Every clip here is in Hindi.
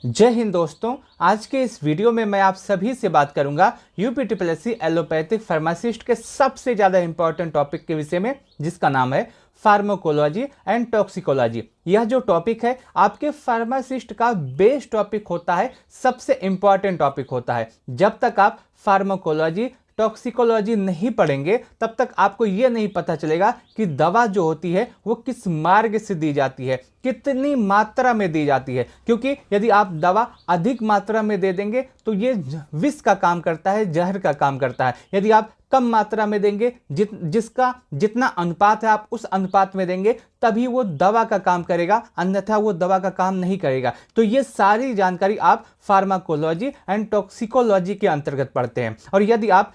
जय हिंद दोस्तों। आज के इस वीडियो में मैं आप सभी से बात करूंगा यूपीटीपीएससी एलोपैथिक फार्मासिस्ट के सबसे ज़्यादा इंपॉर्टेंट टॉपिक के विषय में, जिसका नाम है फार्माकोलॉजी एंड टॉक्सिकोलॉजी। यह जो टॉपिक है आपके फार्मासिस्ट का बेस्ट टॉपिक होता है, सबसे इंपॉर्टेंट टॉपिक होता है। जब तक आप फार्माकोलॉजी टॉक्सिकोलॉजी नहीं पढ़ेंगे तब तक आपको यह नहीं पता चलेगा कि दवा जो होती है वो किस मार्ग से दी जाती है, कितनी मात्रा में दी जाती है। क्योंकि यदि आप दवा अधिक मात्रा में दे देंगे तो ये विष का काम करता है, जहर का काम करता है। यदि आप कम मात्रा में देंगे, जिसका जितना अनुपात है आप उस अनुपात में देंगे तभी वो दवा का काम करेगा, अन्यथा वो दवा का काम नहीं करेगा। तो ये सारी जानकारी आप फार्माकोलॉजी एंड टॉक्सिकोलॉजी के अंतर्गत पढ़ते हैं। और यदि आप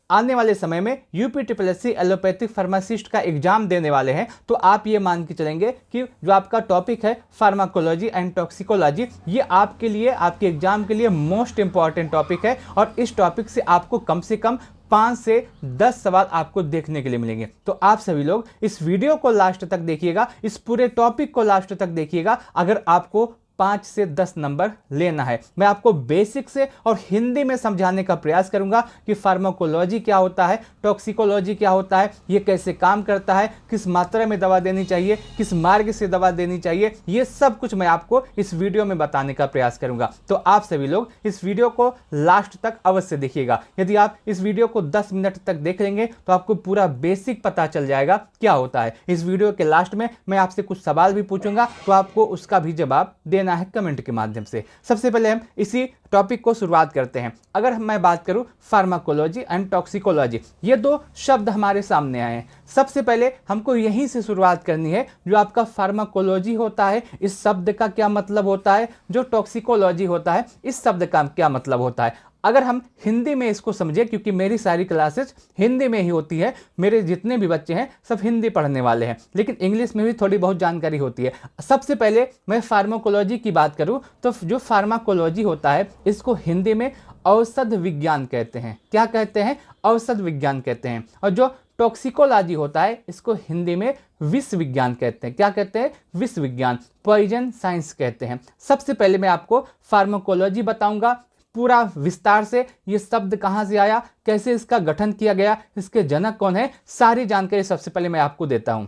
आने वाले समय में यूपीटीपीएससी एलोपैथिक फार्मासिस्ट का एग्जाम देने वाले हैं तो आप ये मान के चलेंगे कि जो आपका टॉपिक है फार्माकोलॉजी एंड टॉक्सिकोलॉजी, ये आपके लिए, आपके एग्जाम के लिए मोस्ट इंपॉर्टेंट टॉपिक है। और इस टॉपिक से आपको कम से कम 5 से 10 सवाल आपको देखने के लिए मिलेंगे। तो आप सभी लोग इस वीडियो को लास्ट तक देखिएगा, इस पूरे टॉपिक को लास्ट तक देखिएगा। अगर आपको 5 से 10 नंबर लेना है, मैं आपको बेसिक से और हिंदी में समझाने का प्रयास करूंगा कि फार्माकोलॉजी क्या होता है, टॉक्सिकोलॉजी क्या होता है, ये कैसे काम करता है, किस मात्रा में दवा देनी चाहिए, किस मार्ग से दवा देनी चाहिए, ये सब कुछ मैं आपको इस वीडियो में बताने का प्रयास करूंगा। तो आप सभी लोग इस वीडियो को लास्ट तक अवश्य देखिएगा। यदि आप इस वीडियो को 10 मिनट तक देख लेंगे तो आपको पूरा बेसिक पता चल जाएगा क्या होता है। इस वीडियो के लास्ट में मैं आपसे कुछ सवाल भी पूछूंगा, तो आपको उसका भी जवाब देना है कमेंट के माध्यम से। सबसे पहले हम इसी टॉपिक को शुरुआत करते हैं। अगर मैं बात करूं फार्माकोलॉजी एंड टॉक्सिकोलॉजी, ये दो शब्द हमारे सामने आए हैं। सबसे पहले हमको यहीं से शुरुआत करनी है। जो आपका फार्माकोलॉजी होता है, इस शब्द का क्या मतलब होता है, जो टॉक्सिकोलॉजी होता है, इस शब्द का क्या मतलब होता है। अगर हम हिंदी में इसको समझे, क्योंकि मेरी सारी क्लासेस हिंदी में ही होती है, मेरे जितने भी बच्चे हैं सब हिंदी पढ़ने वाले हैं, लेकिन इंग्लिश में भी थोड़ी बहुत जानकारी होती है। सबसे पहले मैं फार्माकोलॉजी की बात करूं तो जो फार्माकोलॉजी होता है इसको हिंदी में औषध विज्ञान कहते हैं। क्या कहते हैं? औषध विज्ञान कहते हैं। और जो टॉक्सिकोलॉजी होता है इसको हिंदी में विष विज्ञान कहते हैं। क्या कहते हैं? विष विज्ञान, पॉइजन साइंस कहते हैं। सबसे पहले मैं आपको फार्माकोलॉजी बताऊंगा पूरा विस्तार से। ये शब्द कहाँ से आया, कैसे इसका गठन किया गया, इसके जनक कौन है, सारी जानकारी सबसे पहले मैं आपको देता हूँ।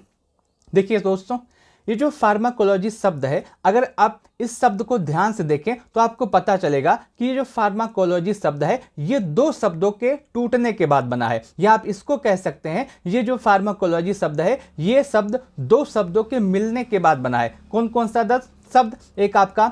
देखिए दोस्तों, ये जो फार्माकोलॉजी शब्द है, अगर आप इस शब्द को ध्यान से देखें तो आपको पता चलेगा कि ये जो फार्माकोलॉजी शब्द है ये दो शब्दों के टूटने के बाद बना है। या आप इसको कह सकते हैं, ये जो फार्माकोलॉजी शब्द है ये शब्द दो शब्दों के मिलने के बाद बना है। कौन कौन सा 10 शब्द? एक आपका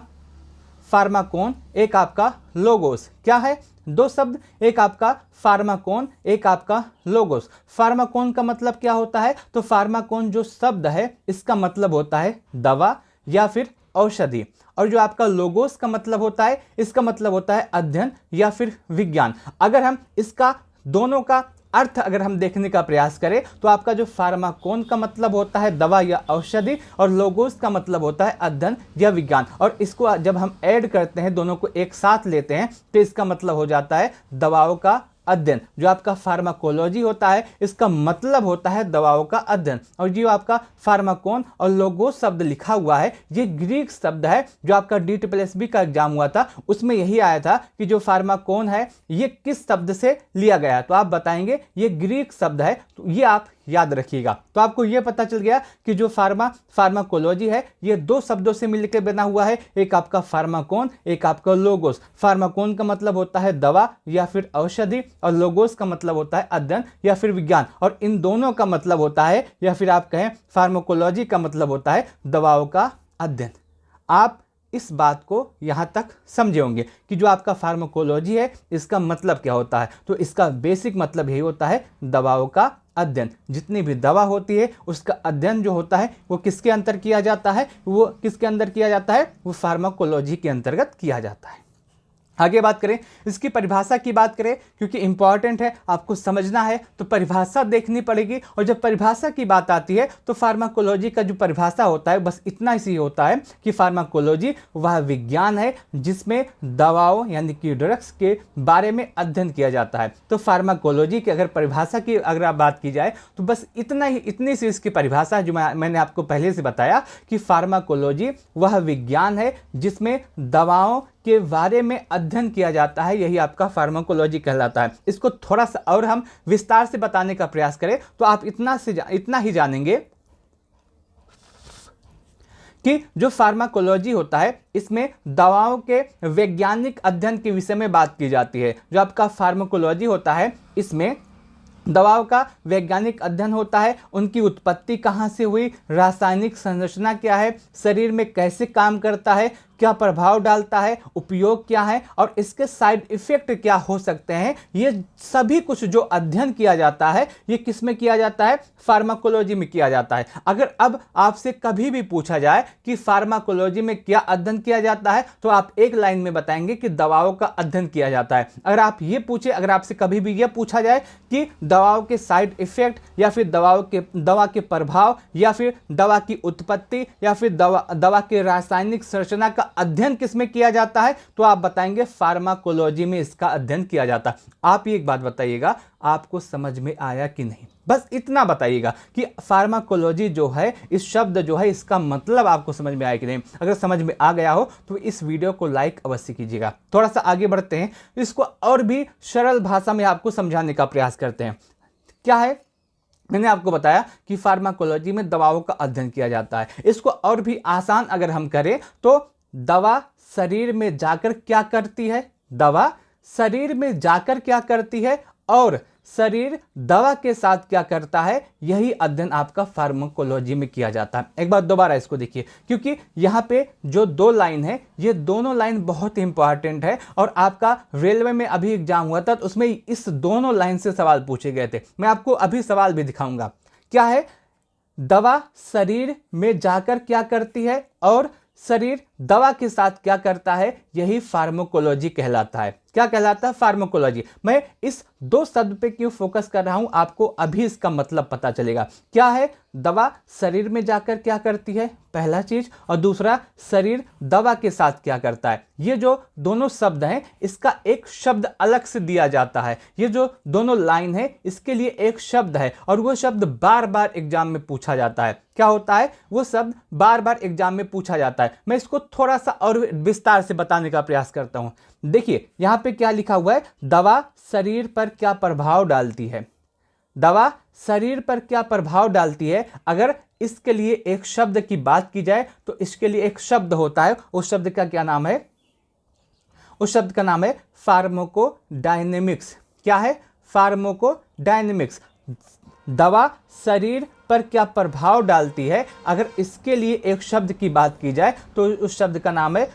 फार्माकोन, एक आपका लोगोस। क्या है? दो शब्द, एक आपका फार्माकोन, एक आपका लोगोस। फार्माकोन का मतलब क्या होता है? तो फार्माकोन जो शब्द है इसका मतलब होता है दवा या फिर औषधि। और जो आपका लोगोस का मतलब होता है, इसका मतलब होता है अध्ययन या फिर विज्ञान। अगर हम इसका दोनों का अर्थ अगर हम देखने का प्रयास करें तो आपका जो फार्माकोन का मतलब होता है दवा या औषधि, और लोगोस का मतलब होता है अध्ययन या विज्ञान। और इसको जब हम ऐड करते हैं, दोनों को एक साथ लेते हैं, तो इसका मतलब हो जाता है दवाओं का अध्ययन। जो आपका फार्माकोलॉजी होता है इसका मतलब होता है दवाओं का अध्ययन। और जो आपका फार्माकोन और लोगोस शब्द लिखा हुआ है ये ग्रीक शब्द है। जो आपका DSSB का एग्जाम हुआ था उसमें यही आया था कि जो फार्माकोन है ये किस शब्द से लिया गया, तो आप बताएंगे ये ग्रीक शब्द है। तो ये आप याद रखिएगा। तो आपको यह पता चल गया कि जो फार्माकोलॉजी है ये दो शब्दों से मिलकर बना हुआ है, एक आपका फार्माकोन, एक आपका लोगोस। फार्माकोन का मतलब होता है दवा या फिर औषधि, और लोगोस का मतलब होता है अध्ययन या फिर विज्ञान। और इन दोनों का मतलब होता है, या फिर आप कहें फार्माकोलॉजी का मतलब होता है दवाओं का अध्ययन। आप इस बात को यहाँ तक समझे होंगे कि जो आपका फार्माकोलॉजी है इसका मतलब क्या होता है। तो इसका बेसिक मतलब यही होता है दवाओं का अध्ययन। जितनी भी दवा होती है उसका अध्ययन जो होता है वो किसके अंतर किया जाता है, वो किसके अंदर किया जाता है, वो फार्माकोलॉजी के अंतर्गत किया जाता है। आगे बात करें, इसकी परिभाषा की बात करें, क्योंकि इंपॉर्टेंट है, आपको समझना है तो परिभाषा देखनी पड़ेगी। और जब परिभाषा की बात आती है तो फार्माकोलॉजी का जो परिभाषा होता है बस इतना ही होता है कि फार्माकोलॉजी वह विज्ञान है जिसमें दवाओं यानी कि ड्रग्स के बारे में अध्ययन किया जाता है। तो फार्माकोलॉजी की अगर परिभाषा की अगर आप बात की जाए तो बस इतनी सी इसकी परिभाषा जो मैंने आपको पहले से बताया कि फार्माकोलॉजी वह विज्ञान है जिसमें दवाओं के बारे में अध्ययन किया जाता है, यही आपका फार्माकोलॉजी कहलाता है। इसको थोड़ा सा और हम विस्तार से बताने का प्रयास करें तो आप इतना ही जानेंगे कि जो फार्माकोलॉजी होता है इसमें दवाओं के वैज्ञानिक अध्ययन के विषय में बात की जाती है। जो आपका फार्माकोलॉजी होता है इसमें दवाओं का वैज्ञानिक अध्ययन होता है, उनकी उत्पत्ति कहाँ से हुई, रासायनिक संरचना क्या है, शरीर में कैसे काम करता है, क्या प्रभाव डालता है, उपयोग क्या है और इसके साइड इफेक्ट क्या हो सकते हैं, ये सभी कुछ जो अध्ययन किया जाता है ये किस में किया जाता है, फार्माकोलॉजी में किया जाता है। अगर अब आपसे कभी भी पूछा जाए कि फार्माकोलॉजी में क्या अध्ययन किया जाता है तो आप एक लाइन में बताएंगे कि दवाओं का अध्ययन किया जाता है। अगर आपसे कभी भी यह पूछा जाए कि दवाओं के साइड इफेक्ट या फिर दवा के प्रभाव या फिर दवा की उत्पत्ति या फिर दवा के रासायनिक संरचना का अध्ययन किसमें किया जाता है तो आप बताएंगे फार्माकोलॉजी में इसका अध्ययन किया जाता है। आप ये एक बात बताइएगा, आपको समझ में आया कि नहीं, बस इतना बताइएगा कि फार्माकोलॉजी जो है इस शब्द जो है इसका मतलब आपको समझ में आया कि नहीं। अगर समझ में आ गया हो तो इस वीडियो को लाइक अवश्य कीजिएगा। थोड़ा सा आगे बढ़ते हैं, इसको और भी सरल भाषा में आपको समझाने का प्रयास करते हैं। क्या है, मैंने आपको बताया कि फार्माकोलॉजी में दवाओं का अध्ययन किया जाता है। इसको और भी आसान अगर हम करें तो दवा शरीर में जाकर क्या करती है, दवा शरीर में जाकर क्या करती है और शरीर दवा के साथ क्या करता है, यही अध्ययन आपका फार्माकोलॉजी में किया जाता है। एक बार दोबारा इसको देखिए, क्योंकि यहाँ पे जो दो लाइन है ये दोनों लाइन बहुत इंपॉर्टेंट है और आपका रेलवे में अभी एग्जाम हुआ था तो उसमें इस दोनों लाइन से सवाल पूछे गए थे। मैं आपको अभी सवाल भी दिखाऊंगा। क्या है, दवा शरीर में जाकर क्या करती है और शरीर दवा के साथ क्या करता है, यही फार्माकोलॉजी कहलाता है। क्या कहलाता है, फार्माकोलॉजी। मैं इस दो शब्द पे क्यों फोकस कर रहा हूं, आपको अभी इसका मतलब पता चलेगा। क्या है, दवा शरीर में जाकर क्या करती है, पहला चीज, और दूसरा शरीर दवा के साथ क्या करता है। ये जो दोनों शब्द हैं इसका एक शब्द अलग से दिया जाता है। ये जो दोनों लाइन है इसके लिए एक शब्द है और वो शब्द बार बार एग्जाम में पूछा जाता है। क्या होता है, वो शब्द बार बार एग्जाम में पूछा जाता है। मैं इसको थोड़ा सा और विस्तार से बताने का प्रयास करता हूं। देखिए यहां पे क्या लिखा हुआ है, दवा शरीर पर क्या प्रभाव डालती है, दवा शरीर पर क्या प्रभाव डालती है। अगर इसके लिए एक शब्द की बात की जाए तो इसके लिए एक शब्द होता है, उस शब्द का क्या नाम है, उस शब्द का नाम है फार्माकोडायनेमिक्स। क्या है, फार्माकोडायनेमिक्स। दवा शरीर पर क्या प्रभाव डालती है, अगर इसके लिए एक शब्द की बात की जाए तो उस शब्द का नाम है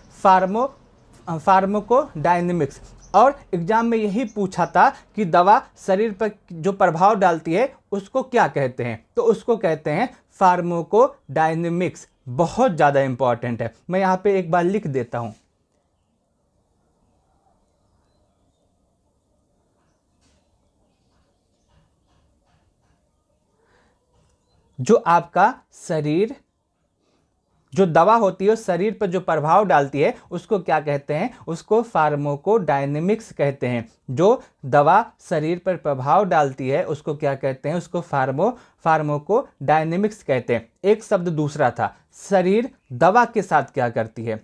फार्माकोडायनेमिक्स। और एग्जाम में यही पूछा था कि दवा शरीर पर जो प्रभाव डालती है उसको क्या कहते हैं, तो उसको कहते हैं फार्माकोडायनेमिक्स। बहुत ज़्यादा इंपॉर्टेंट है, मैं यहाँ पे एक बार लिख देता हूँ। जो आपका शरीर, जो दवा होती है शरीर पर जो प्रभाव डालती है उसको क्या कहते हैं, उसको फार्माकोडायनेमिक्स कहते हैं। जो दवा शरीर पर प्रभाव डालती है उसको क्या कहते हैं, उसको फार्माकोडायनेमिक्स कहते हैं। एक शब्द दूसरा था, शरीर दवा के साथ क्या करती है,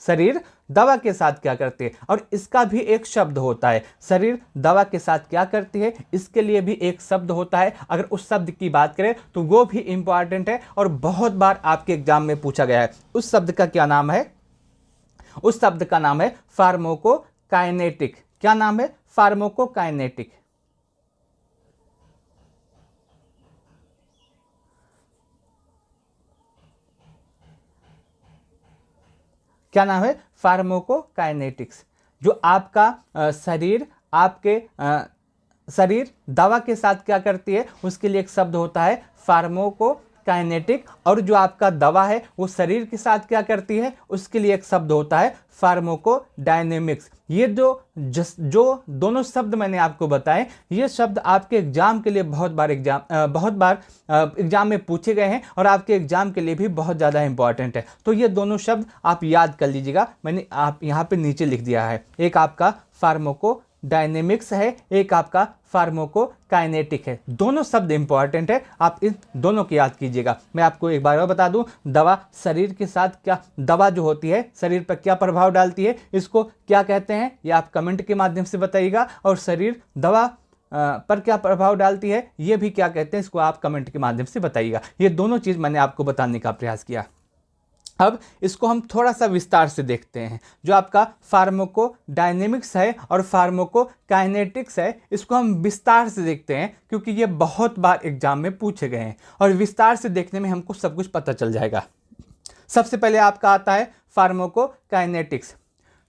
शरीर दवा के साथ क्या करती है, और इसका भी एक शब्द होता है। शरीर दवा के साथ क्या करती है, इसके लिए भी एक शब्द होता है। अगर उस शब्द की बात करें तो वो भी इंपॉर्टेंट है और बहुत बार आपके एग्जाम में पूछा गया है। उस शब्द का क्या नाम है, उस शब्द का नाम है फार्माकोकाइनेटिक। क्या नाम है, फार्माकोकाइनेटिक। क्या नाम है, फार्माकोकाइनेटिक्स। जो आपका शरीर, आपके शरीर दवा के साथ क्या करती है उसके लिए एक शब्द होता है फार्माकोकाइनेटिक। काइनेटिक, और जो आपका दवा है वो शरीर के साथ क्या करती है उसके लिए एक शब्द होता है फार्माकोडायनेमिक्स। ये जो दोनों शब्द मैंने आपको बताए, ये शब्द आपके एग्जाम के लिए बहुत बार एग्जाम में पूछे गए हैं और आपके एग्जाम के लिए भी बहुत ज़्यादा इंपॉर्टेंट है। तो ये दोनों शब्द आप याद कर लीजिएगा, मैंने आप यहाँ पे नीचे लिख दिया है। एक आपका फार्माकोडायनेमिक्स है, एक आपका फार्माकोकाइनेटिक है। दोनों शब्द इंपॉर्टेंट है, आप इन दोनों को याद कीजिएगा। मैं आपको एक बार और बता दूं, दवा शरीर के साथ क्या, दवा जो होती है शरीर पर क्या प्रभाव डालती है, इसको क्या कहते हैं ये आप कमेंट के माध्यम से बताइएगा। और शरीर दवा पर क्या प्रभाव डालती है ये भी क्या कहते हैं, इसको आप कमेंट के माध्यम से बताइएगा। ये दोनों चीज़ मैंने आपको बताने का प्रयास किया। अब इसको हम थोड़ा सा विस्तार से देखते हैं। जो आपका फार्माकोडायनेमिक्स है और फार्माकोकाइनेटिक्स है, इसको हम विस्तार से देखते हैं क्योंकि ये बहुत बार एग्जाम में पूछे गए हैं और विस्तार से देखने में हमको सब कुछ पता चल जाएगा। सबसे पहले आपका आता है फार्माकोकाइनेटिक्स।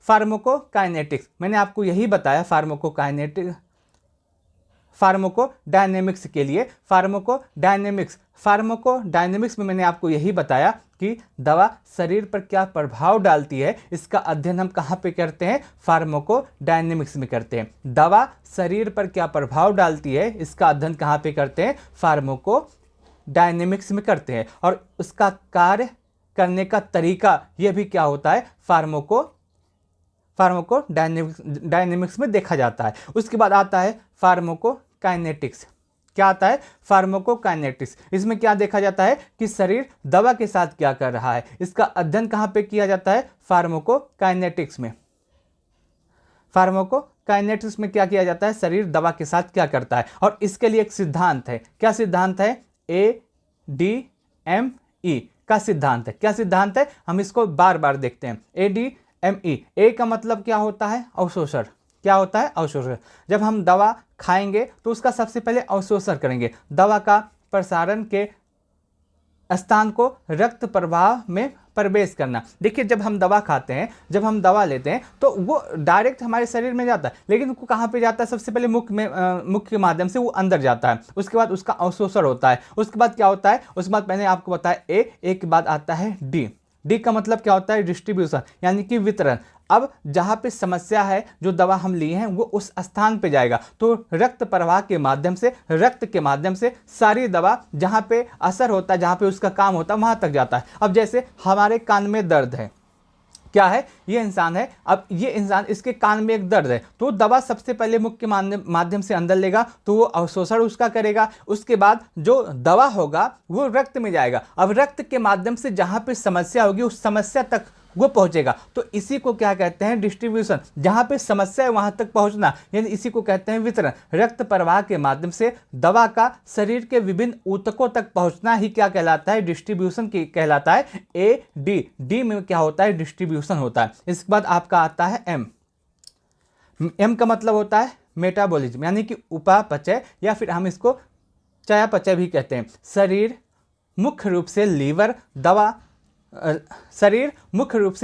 फार्माकोकाइनेटिक्स मैंने आपको यही बताया, फार्माकोडायनेमिक्स के लिए फार्माकोडायनेमिक्स में मैंने आपको यही बताया कि दवा शरीर पर क्या प्रभाव डालती है, इसका अध्ययन हम कहाँ पे करते हैं, फार्माकोडायनेमिक्स में करते हैं। दवा शरीर पर क्या प्रभाव डालती है इसका अध्ययन कहाँ पे करते हैं, फार्माकोडायनेमिक्स में करते हैं। और उसका कार्य करने का तरीका ये भी क्या होता है, फार्माकोडायनेमिक्स में देखा जाता है। उसके बाद आता है फार्माकोकाइनेटिक्स। क्या आता है, फार्माकोकाइनेटिक्स। इसमें क्या देखा जाता है कि शरीर दवा के साथ क्या कर रहा है, इसका अध्ययन कहाँ पे किया जाता है, फार्माकोकाइनेटिक्स में। फार्माकोकाइनेटिक्स में क्या किया जाता है, शरीर दवा के साथ क्या करता है। और इसके लिए एक सिद्धांत है। क्या सिद्धांत है, ADME का सिद्धांत है। क्या सिद्धांत है, हम इसको बार बार देखते हैं। ADME, ए का मतलब क्या होता है, अवशोषण। क्या होता है, अवशोषण। जब हम दवा खाएंगे तो उसका सबसे पहले अवशोषण करेंगे। दवा का प्रसारण के स्थान को रक्त प्रवाह में प्रवेश करना। देखिए जब हम दवा खाते हैं, जब हम दवा लेते हैं तो वो डायरेक्ट हमारे शरीर में जाता है, लेकिन वो कहाँ पे जाता है, सबसे पहले मुख के माध्यम से वो अंदर जाता है। उसके बाद उसका अवशोषण होता है। उसके बाद क्या होता है, उसके बाद मैंने आपको बताया ए के बाद आता है डी का मतलब क्या होता है, डिस्ट्रीब्यूशन, यानी कि वितरण। अब जहाँ पे समस्या है, जो दवा हम लिए हैं वो उस स्थान पे जाएगा, तो रक्त प्रवाह के माध्यम से, रक्त के माध्यम से सारी दवा जहाँ पे असर होता है, जहाँ पे उसका काम होता है, वहाँ तक जाता है। अब जैसे हमारे कान में दर्द है, क्या है, ये इंसान है, अब ये इंसान, इसके कान में एक दर्द है, तो दवा सबसे पहले मुख के माध्यम से अंदर लेगा, तो वो अवशोषण उसका करेगा। उसके बाद जो दवा होगा वो रक्त में जाएगा। अब रक्त के माध्यम से जहाँ पे समस्या होगी उस समस्या तक वो पहुंचेगा, तो इसी को क्या कहते हैं, डिस्ट्रीब्यूशन। जहाँ पे समस्या है वहाँ तक पहुँचना, यानी इसी को कहते हैं वितरण। रक्त प्रवाह के माध्यम से दवा का शरीर के विभिन्न ऊतकों तक पहुँचना ही क्या कहलाता है, डिस्ट्रीब्यूशन की कहलाता है। डी में क्या होता है, डिस्ट्रीब्यूशन होता है। इसके बाद आपका आता है एम का मतलब होता है मेटाबॉलिज्म, यानी कि उपापचय, या फिर हम इसको चयापचय भी कहते हैं। शरीर मुख्य रूप से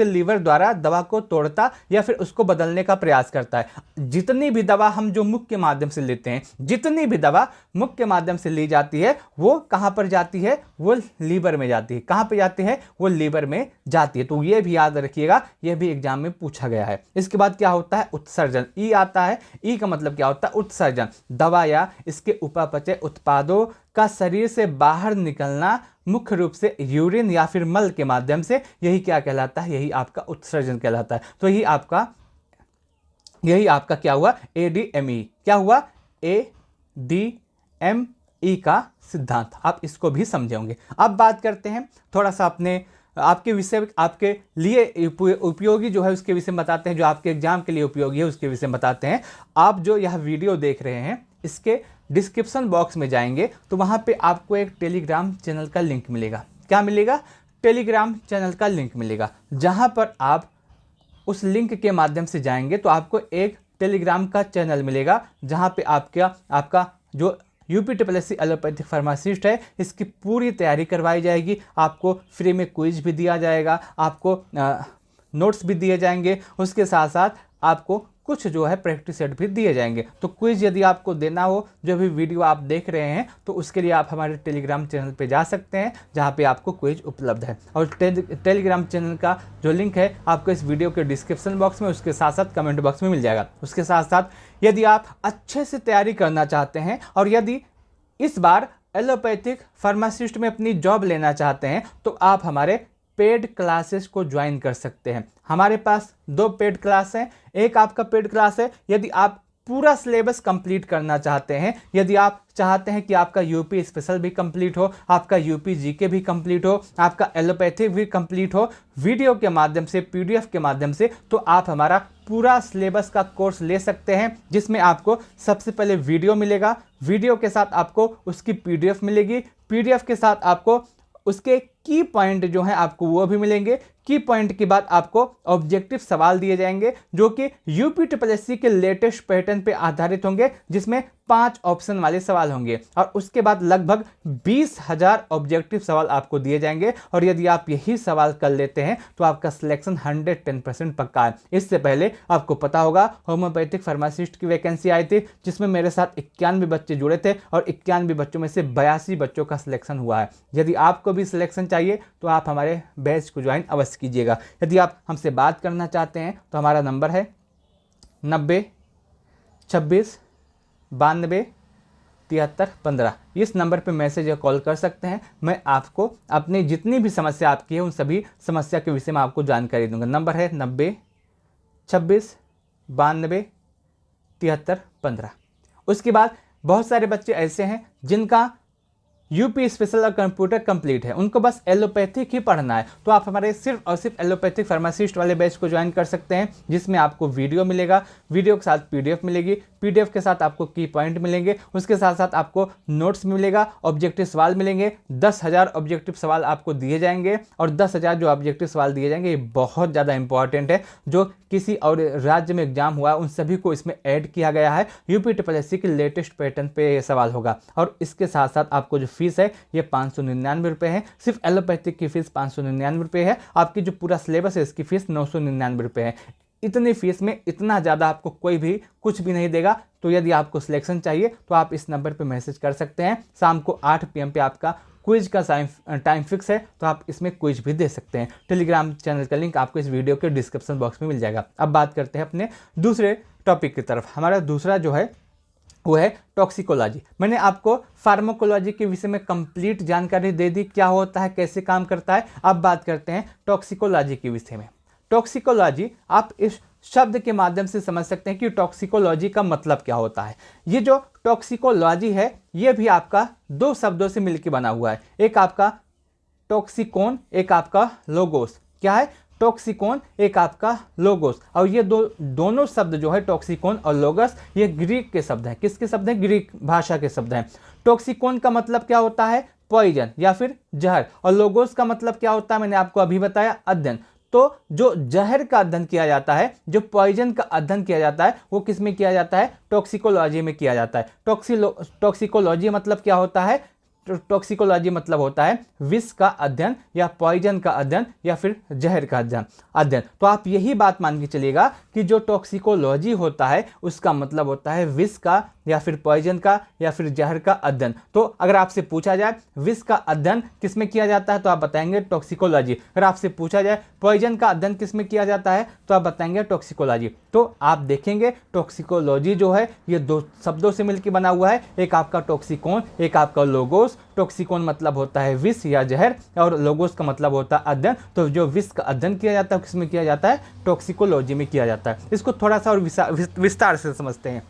लीवर द्वारा दवा को तोड़ता या फिर उसको बदलने का प्रयास करता है। जितनी भी दवा हम जो मुख के माध्यम से लेते हैं, जितनी भी दवा मुख के माध्यम से ली जाती है वो कहाँ पर जाती है, वो लीवर में जाती है। कहाँ पे जाती है, वो लीवर में जाती है। तो ये भी याद रखिएगा, ये भी एग्जाम में पूछा गया है। इसके बाद क्या होता है, उत्सर्जन। ई आता है, ई का मतलब क्या होता है, उत्सर्जन। दवा या इसके उपापचय उत्पादों का शरीर से बाहर निकलना, मुख्य रूप से यूरिन या फिर मल के माध्यम से, यही क्या कहलाता है, यही आपका उत्सर्जन कहलाता है। तो यही आपका क्या हुआ, ADME। क्या हुआ, ADME का सिद्धांत। आप इसको भी समझे होंगे। अब बात करते हैं थोड़ा सा आपके लिए उपयोगी जो है उसके विषय में बताते हैं, जो आपके एग्जाम के लिए उपयोगी है उसके विषय में बताते हैं। आप जो यह वीडियो देख रहे हैं, इसके डिस्क्रिप्शन बॉक्स में जाएंगे तो वहाँ पे आपको एक टेलीग्राम चैनल का लिंक मिलेगा। क्या मिलेगा, टेलीग्राम चैनल का लिंक मिलेगा, जहाँ पर आप उस लिंक के माध्यम से जाएंगे तो आपको एक टेलीग्राम का चैनल मिलेगा, जहाँ पे आपका जो UPSSC एलोपैथिक फार्मासिस्ट है इसकी पूरी तैयारी करवाई जाएगी। आपको फ्री में क्विज भी दिया जाएगा, आपको नोट्स भी दिए जाएंगे, उसके साथ साथ आपको कुछ जो है प्रैक्टिस सेट भी दिए जाएंगे। तो क्विज यदि आपको देना हो, जो भी वीडियो आप देख रहे हैं, तो उसके लिए आप हमारे टेलीग्राम चैनल पे जा सकते हैं, जहाँ पे आपको क्विज उपलब्ध है। और टेलीग्राम चैनल का जो लिंक है आपको इस वीडियो के डिस्क्रिप्शन बॉक्स में, उसके साथ साथ कमेंट बॉक्स में मिल जाएगा। उसके साथ साथ यदि आप अच्छे से तैयारी करना चाहते हैं और यदि इस बार एलोपैथिक फार्मासिस्ट में अपनी जॉब लेना चाहते हैं, तो आप हमारे पेड क्लासेस को ज्वाइन कर सकते हैं। हमारे पास 2 पेड क्लास हैं। एक आपका पेड क्लास है यदि आप पूरा सिलेबस कंप्लीट करना चाहते हैं, यदि आप चाहते हैं कि आपका यूपी स्पेशल भी कंप्लीट हो, आपका यूपी जीके भी कंप्लीट हो, आपका एलोपैथिक भी कंप्लीट हो वीडियो के माध्यम से, पीडीएफ के माध्यम से, तो आप हमारा पूरा सिलेबस का कोर्स ले सकते हैं, जिसमें आपको सबसे पहले वीडियो मिलेगा, वीडियो के साथ आपको उसकी पीडीएफ मिलेगी, पीडीएफ के साथ आपको उसके की पॉइंट जो हैं आपको वो भी मिलेंगे। की पॉइंट के बाद आपको ऑब्जेक्टिव सवाल दिए जाएंगे जो कि यूपीएससी के लेटेस्ट पैटर्न पे आधारित होंगे, जिसमें 5 ऑप्शन वाले सवाल होंगे। और उसके बाद लगभग 20,000 ऑब्जेक्टिव सवाल आपको दिए जाएंगे। और यदि आप यही सवाल कर लेते हैं तो आपका सिलेक्शन 110% पक्का है। इससे पहले आपको पता होगा होम्योपैथिक फार्मासिस्ट की वैकेंसी आई थी, जिसमें मेरे साथ 91 बच्चे जुड़े थे और 91 बच्चों में से 82 बच्चों का सिलेक्शन हुआ है। यदि आपको भी सिलेक्शन चाहिए तो आप हमारे बैच को ज्वाइन अवश्य कीजिएगा। यदि आप हमसे बात करना चाहते हैं तो हमारा नंबर है 90 26 92 73 15। इस नंबर पे मैसेज या कॉल कर सकते हैं। मैं आपको अपनी जितनी भी समस्या आपकी है उन सभी समस्या के विषय में आपको जानकारी दूंगा। नंबर है 90 26 92 73 15। उसके बाद बहुत सारे बच्चे ऐसे हैं जिनका यूपी स्पेशल और कंप्यूटर कंप्लीट है, उनको बस एलोपैथिक ही पढ़ना है, तो आप हमारे सिर्फ और सिर्फ एलोपैथिक फार्मासिस्ट वाले बैच को ज्वाइन कर सकते हैं, जिसमें आपको वीडियो मिलेगा, वीडियो के साथ पीडीएफ मिलेगी, पीडीएफ के साथ आपको की पॉइंट मिलेंगे, उसके साथ साथ आपको नोट्स मिलेगा, ऑब्जेक्टिव सवाल मिलेंगे। 10,000 ऑब्जेक्टिव सवाल आपको दिए जाएंगे और 10,000 जो ऑब्जेक्टिव सवाल दिए जाएंगे ये बहुत ज़्यादा इंपॉर्टेंट है। जो किसी और राज्य में एग्जाम हुआ उन सभी को इसमें ऐड किया गया है। यूपीएससी के लेटेस्ट पैटर्न पे ये सवाल होगा। और इसके साथ साथ आपको जो फीस है ये 599 रुपये है। सिर्फ एलोपैथिक की फीस 599 रुपये है। आपकी जो पूरा सिलेबस है इसकी फीस 999 रुपये है। इतनी फीस में इतना ज़्यादा आपको कोई भी कुछ भी नहीं देगा। तो यदि आपको सिलेक्शन चाहिए तो आप इस नंबर पे मैसेज कर सकते हैं। शाम को 8 PM पे आपका क्विज का टाइम फिक्स है, तो आप इसमें क्विज भी दे सकते हैं। टेलीग्राम चैनल का लिंक आपको इस वीडियो के डिस्क्रिप्शन बॉक्स में मिल जाएगा। अब बात करते हैं अपने दूसरे टॉपिक की तरफ। हमारा दूसरा जो है वो है टॉक्सिकोलॉजी। मैंने आपको फार्माकोलॉजी के विषय में कंप्लीट जानकारी दे दी, क्या होता है, कैसे काम करता है। अब बात करते हैं टॉक्सिकोलॉजी के विषय में। टॉक्सिकोलॉजी आप इस शब्द के माध्यम से समझ सकते हैं कि टॉक्सिकोलॉजी का मतलब क्या होता है। ये जो टॉक्सिकोलॉजी है ये भी आपका 2 शब्दों से मिलकर बना हुआ है। एक आपका टॉक्सिकोन, एक आपका लोगोस। क्या है? टॉक्सिकोन, एक आपका लोगोस। और ये दोनों शब्द जो है टॉक्सिकोन और लोगस, ये ग्रीक के शब्द हैं। किसके शब्द हैं? ग्रीक भाषा के शब्द हैं। टॉक्सिकोन का मतलब क्या होता है? पॉइजन या फिर जहर। और लोगोस का मतलब क्या होता है? मैंने आपको अभी बताया, अध्ययन। तो जो जहर का अध्ययन किया जाता है, जो पॉइजन का अध्ययन किया जाता है, वो किस में किया जाता है? टॉक्सिकोलॉजी में किया जाता है। टॉक्सिकोलॉजी मतलब क्या होता है? टॉक्सिकोलॉजी मतलब होता है विष का अध्ययन या पॉइजन का अध्ययन या फिर जहर का अध्ययन। तो आप यही बात मान के चलिएगा कि जो टॉक्सिकोलॉजी होता है उसका मतलब होता है विष का या फिर पॉइजन का या फिर जहर का अध्ययन। तो अगर आपसे पूछा जाए विष का अध्ययन किस में किया जाता है तो आप बताएंगे टॉक्सिकोलॉजी। अगर आपसे पूछा जाए पॉइजन का अध्ययन किस में किया जाता है तो आप बताएंगे टॉक्सिकोलॉजी। तो आप देखेंगे टॉक्सिकोलॉजी जो है ये 2 शब्दों से मिलकर बना हुआ है। एक आपका टॉक्सिकोन, एक आपका लोगोस। टॉक्सिकोन मतलब होता है विष या जहर और लोगोस का मतलब होता है अध्ययन। तो जो विष का अध्ययन किया जाता है किसमें किया जाता है? टॉक्सिकोलॉजी में किया जाता है। इसको थोड़ा सा और विस्तार से समझते हैं।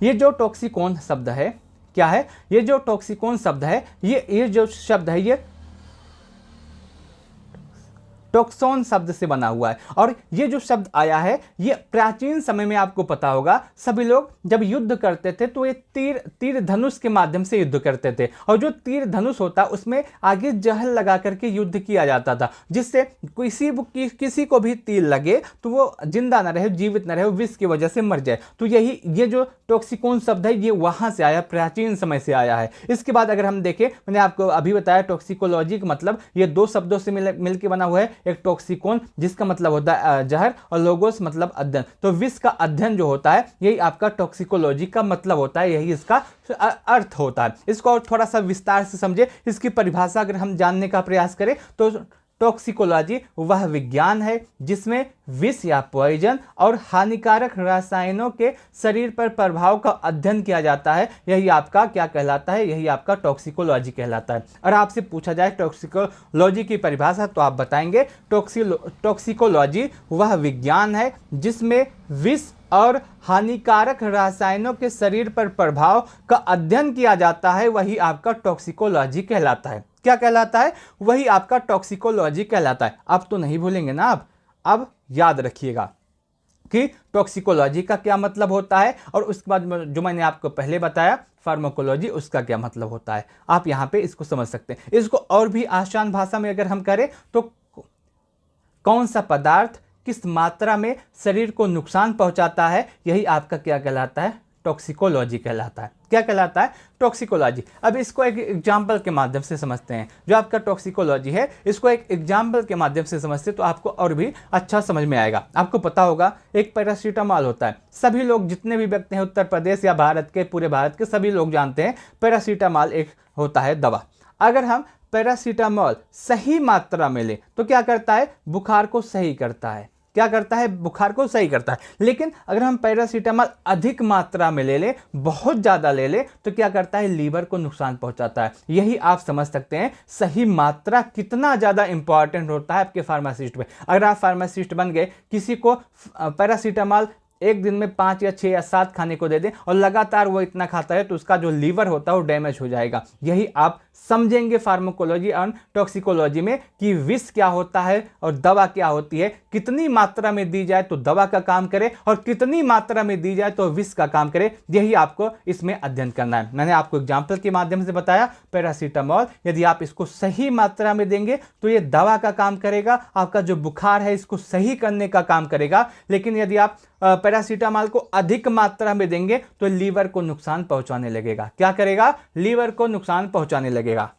ये जो टॉक्सिकोन शब्द है क्या है? ये जो टॉक्सिकोन शब्द है ये जो शब्द है ये टॉक्सोन शब्द से बना हुआ है। और ये जो शब्द आया है ये प्राचीन समय में आपको पता होगा सभी लोग जब युद्ध करते थे तो ये तीर धनुष के माध्यम से युद्ध करते थे। और जो तीर धनुष होता उसमें आगे जहर लगा करके युद्ध किया जाता था, जिससे किसी को भी तीर लगे तो वो जिंदा न रहे, जीवित न रहे, विष की वजह से मर जाए। तो ये जो टॉक्सिकोन शब्द है ये वहां से आया, प्राचीन समय से आया है। इसके बाद अगर हम देखें, मैंने आपको अभी बताया टॉक्सिकोलॉजी का मतलब ये 2 शब्दों से मिलकर बना हुआ है। एक टॉक्सिकोन जिसका मतलब होता है जहर, और लोगोस मतलब अध्ययन। तो विष का अध्ययन जो होता है यही आपका टॉक्सिकोलॉजी का मतलब होता है, यही इसका अर्थ होता है। इसको और थोड़ा सा विस्तार से समझे, इसकी परिभाषा अगर हम जानने का प्रयास करें तो टॉक्सिकोलॉजी वह विज्ञान है जिसमें विष या पॉइजन और हानिकारक रसायनों के शरीर पर प्रभाव का अध्ययन किया जाता है। यही आपका क्या कहलाता है, यही आपका टॉक्सिकोलॉजी कहलाता है। और आपसे पूछा जाए टॉक्सिकोलॉजी की परिभाषा तो आप बताएंगे टॉक्सिकोलॉजी वह विज्ञान है जिसमें विष और हानिकारक रसायनों के शरीर पर प्रभाव का अध्ययन किया जाता है, वही आपका टॉक्सिकोलॉजी कहलाता है। क्या कहलाता है? वही आपका टॉक्सिकोलॉजी कहलाता है। अब तो नहीं भूलेंगे ना आप, अब याद रखिएगा कि टॉक्सिकोलॉजी का क्या मतलब होता है, और उसके बाद जो मैंने आपको पहले बताया फार्माकोलॉजी, उसका क्या मतलब होता है। आप यहाँ पे इसको समझ सकते हैं। इसको और भी आसान भाषा में अगर हम करें तो कौन सा पदार्थ किस मात्रा में शरीर को नुकसान पहुंचाता है, यही आपका क्या कहलाता है, टॉक्सिकोलॉजी कहलाता है। क्या कहलाता है? टॉक्सिकोलॉजी। अब इसको एक एग्जाम्पल के माध्यम से समझते हैं। जो आपका टॉक्सिकोलॉजी है इसको एक एग्जाम्पल के माध्यम से समझते हैं तो आपको और भी अच्छा समझ में आएगा। आपको पता होगा एक पैरासीटामॉल होता है, सभी लोग जितने भी व्यक्ति हैं उत्तर प्रदेश या भारत के, पूरे भारत के सभी लोग जानते हैं पैरासीटामॉल एक होता है दवा। अगर हम पैरासीटामॉल सही मात्रा में लें तो क्या करता है? बुखार को सही करता है। क्या करता है? बुखार को सही करता है। लेकिन अगर हम पैरासीटामॉल अधिक मात्रा में ले लें, बहुत ज़्यादा ले लें, तो क्या करता है? लीवर को नुकसान पहुंचाता है। यही आप समझ सकते हैं सही मात्रा कितना ज़्यादा इंपॉर्टेंट होता है आपके फार्मासिस्ट में। अगर आप फार्मासिस्ट बन गए, किसी को पैरासीटामॉल एक दिन में 5 या 6 या 7 खाने को दे दें और लगातार वो इतना खाता है तो उसका जो लीवर होता है वो डैमेज हो जाएगा। यही आप समझेंगे फार्माकोलॉजी और टॉक्सिकोलॉजी में कि विष क्या होता है और दवा क्या होती है। कितनी मात्रा में दी जाए तो दवा का काम करे और कितनी मात्रा में दी जाए तो विष का काम करे, यही आपको इसमें अध्ययन करना है। मैंने आपको एग्जाम्पल के माध्यम से बताया पैरासीटामॉल यदि आप इसको सही मात्रा में देंगे तो ये दवा का काम करेगा, आपका जो बुखार है इसको सही करने का काम करेगा। लेकिन यदि आप पैरासीटामॉल को अधिक मात्रा में देंगे तो लीवर को नुकसान पहुंचाने लगेगा। क्या करेगा? लीवर को नुकसान पहुंचाने लगेगा।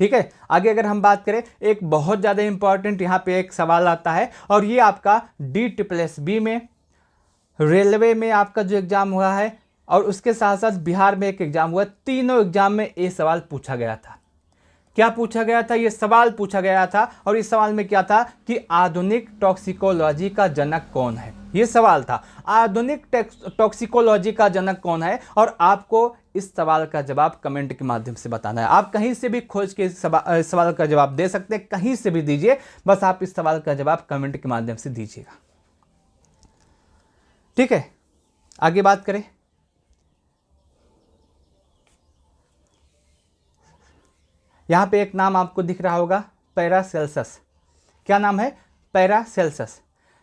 ठीक है, आगे अगर हम बात करें, एक बहुत ज्यादा इंपॉर्टेंट यहां पे एक सवाल आता है और ये आपका DSSB में, रेलवे में आपका जो एग्जाम हुआ है और उसके साथ साथ बिहार में एक एग्जाम हुआ, तीनों एग्जाम में ये सवाल पूछा गया था। क्या पूछा गया था? ये सवाल पूछा गया था और इस सवाल में क्या था कि आधुनिक टॉक्सिकोलॉजी का जनक कौन है, ये सवाल था। आधुनिक टॉक्सिकोलॉजी का जनक कौन है, और आपको इस सवाल का जवाब कमेंट के माध्यम से बताना है। आप कहीं से भी खोज के इस सवाल का जवाब दे सकते हैं, कहीं से भी दीजिए, बस आप इस सवाल का जवाब कमेंट के माध्यम से दीजिएगा। ठीक है, आगे बात करें। यहां पे एक नाम आपको दिख रहा होगा, पैरासेल्सस। क्या नाम है? पैरासेल्सस।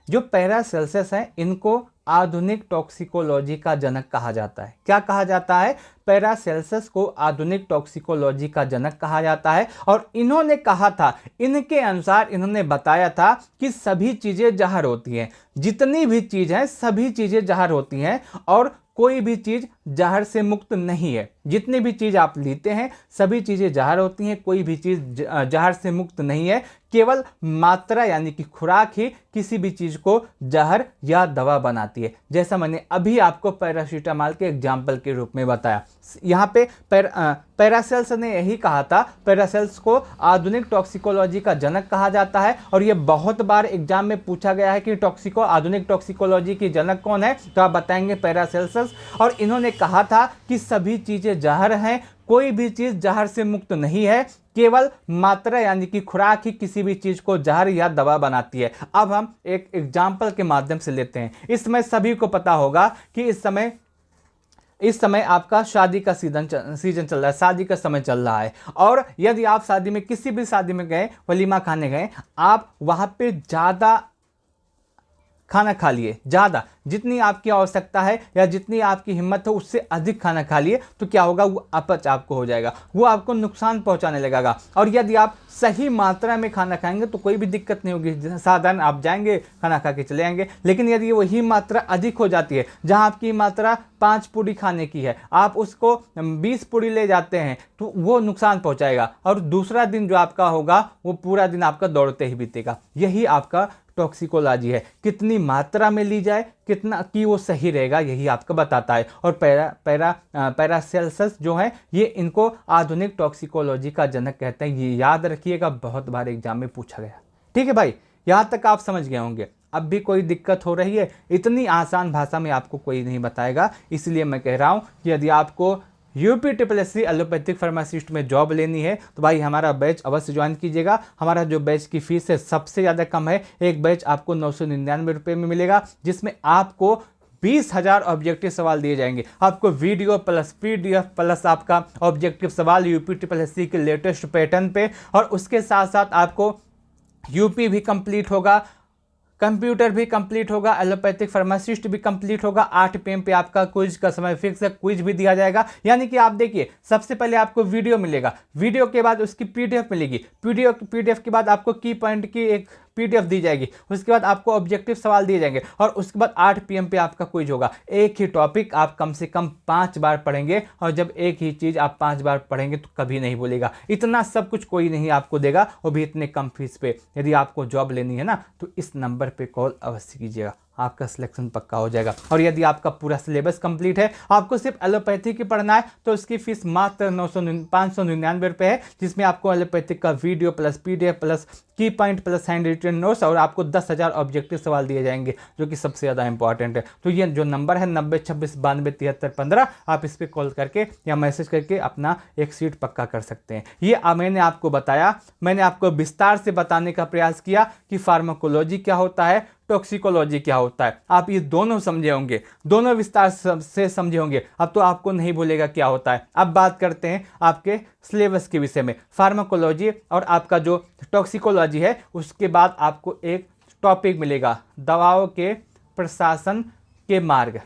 जो पैरासेल्सस हैं इनको आधुनिक टॉक्सिकोलॉजी का जनक कहा जाता है। क्या कहा जाता है? पैरासेल्सस को आधुनिक टॉक्सिकोलॉजी का जनक कहा जाता है। और इन्होंने कहा था, इनके अनुसार इन्होंने बताया था कि सभी चीजें जहर होती हैं, जितनी भी चीज है सभी चीजें जहर होती हैं और कोई भी चीज जहर से मुक्त नहीं है। जितनी भी चीज आप लेते हैं सभी चीजें जहर होती हैं, कोई भी चीज जहर से मुक्त नहीं है। केवल मात्रा यानी कि खुराक ही किसी भी चीज को जहर या दवा बनाती है, जैसा मैंने अभी आपको पैरासीटामॉल के एग्जाम्पल के रूप में बताया। यहाँ पे पैरासेल्स ने यही कहा था, पैरासेल्स को आधुनिक टॉक्सिकोलॉजी का जनक कहा जाता है। और ये बहुत बार एग्जाम में पूछा गया है कि आधुनिक टॉक्सिकोलॉजी की जनक कौन है, तो आप बताएंगे पैरासेल्सस। और इन्होंने कहा था कि सभी चीजें जहर हैं, कोई भी चीज जहर से मुक्त नहीं है, केवल मात्रा यानी कि खुराक ही किसी भी चीज को जहर या दवा बनाती है। अब हम एक एग्जाम्पल के माध्यम से लेते हैं। इस समय सभी को पता होगा कि इस समय आपका शादी का सीजन चल रहा है, शादी का समय चल रहा है। और यदि आप शादी में, किसी भी शादी में गए, वलीमा खाने गए, आप वहां पे ज्यादा खाना खा लिए, ज़्यादा जितनी आपकी आवश्यकता है या जितनी आपकी हिम्मत है उससे अधिक खाना खा लिए तो क्या होगा, वो अपच आपको हो जाएगा, वो आपको नुकसान पहुंचाने लगेगा। और यदि आप सही मात्रा में खाना खाएंगे तो कोई भी दिक्कत नहीं होगी, साधारण आप जाएंगे खाना खा के चले आएंगे। लेकिन यदि वही मात्रा अधिक हो जाती है, जहां आपकी मात्रा 5 पूड़ी खाने की है, आप उसको 20 पूड़ी ले जाते हैं तो वो नुकसान पहुंचाएगा और दूसरा दिन जो आपका होगा वो पूरा दिन आपका दौड़ते ही बीतेगा। यही आपका टॉक्सिकोलॉजी है, कितनी मात्रा में ली जाए, कितना कि वो सही रहेगा, यही आपको बताता है। और पैरासेल्सस जो है ये इनको आधुनिक टॉक्सिकोलॉजी का जनक कहते हैं। ये याद रखिएगा, बहुत बार एग्जाम में पूछा गया। ठीक है भाई, यहाँ तक आप समझ गए होंगे। अब भी कोई दिक्कत हो रही है, इतनी आसान भाषा में आपको कोई नहीं बताएगा, इसलिए मैं कह रहा हूँ कि यदि आपको UPSSC एलोपैथिक फार्मासिस्ट में जॉब लेनी है तो भाई हमारा बैच अवश्य ज्वाइन कीजिएगा। हमारा जो बैच की फीस है सबसे ज़्यादा कम है, एक बैच आपको 999 रुपये में मिलेगा, जिसमें आपको 20,000 ऑब्जेक्टिव सवाल दिए जाएंगे। आपको वीडियो प्लस PDF प्लस आपका ऑब्जेक्टिव सवाल UPSSC के लेटेस्ट पैटर्न पे, और उसके साथ साथ आपको UP भी कंप्लीट होगा, कंप्यूटर भी कंप्लीट होगा, एलोपैथिक फार्मासिस्ट भी कंप्लीट होगा। 8 PM पे आपका क्विज का समय फिक्स है, क्विज भी दिया जाएगा। यानी कि आप देखिए, सबसे पहले आपको वीडियो मिलेगा, वीडियो के बाद उसकी PDF मिलेगी, PDF के बाद आपको की पॉइंट की एक PDF दी जाएगी, उसके बाद आपको ऑब्जेक्टिव सवाल दिए जाएंगे, और उसके बाद 8 PM पे आपका क्विज होगा। एक ही टॉपिक आप कम से कम 5 बार पढ़ेंगे, और जब एक ही चीज़ आप 5 बार पढ़ेंगे तो कभी नहीं भूलेगा। इतना सब कुछ कोई नहीं आपको देगा, वो भी इतने कम फीस पे। यदि आपको जॉब लेनी है ना तो इस नंबर पे कॉल अवश्य कीजिएगा, आपका सिलेक्शन पक्का हो जाएगा। और यदि आपका पूरा सिलेबस कंप्लीट है, आपको सिर्फ एलोपैथी की पढ़ना है, तो उसकी फीस मात्र 599 रुपये है, जिसमें आपको एलोपैथिक का video plus PDF plus key point plus hand written notes, और आपको 10,000 ऑब्जेक्टिव सवाल दिए जाएंगे, जो कि सबसे ज़्यादा इंपॉर्टेंट है। तो ये जो नंबर है 9026927315, आप इस पर कॉल करके या मैसेज करके अपना एक सीट पक्का कर सकते हैं। ये मैंने आपको बताया, मैंने आपको विस्तार से बताने का प्रयास किया कि फार्माकोलॉजी क्या होता है, टॉक्सिकोलॉजी क्या होता है। आप ये दोनों समझे होंगे, दोनों विस्तार से समझे होंगे, अब तो आपको नहीं भूलेगा क्या होता है। अब बात करते हैं आपके सिलेबस के विषय में। फार्माकोलॉजी और आपका जो टॉक्सिकोलॉजी है, उसके बाद आपको एक टॉपिक मिलेगा, दवाओं के प्रशासन के मार्ग।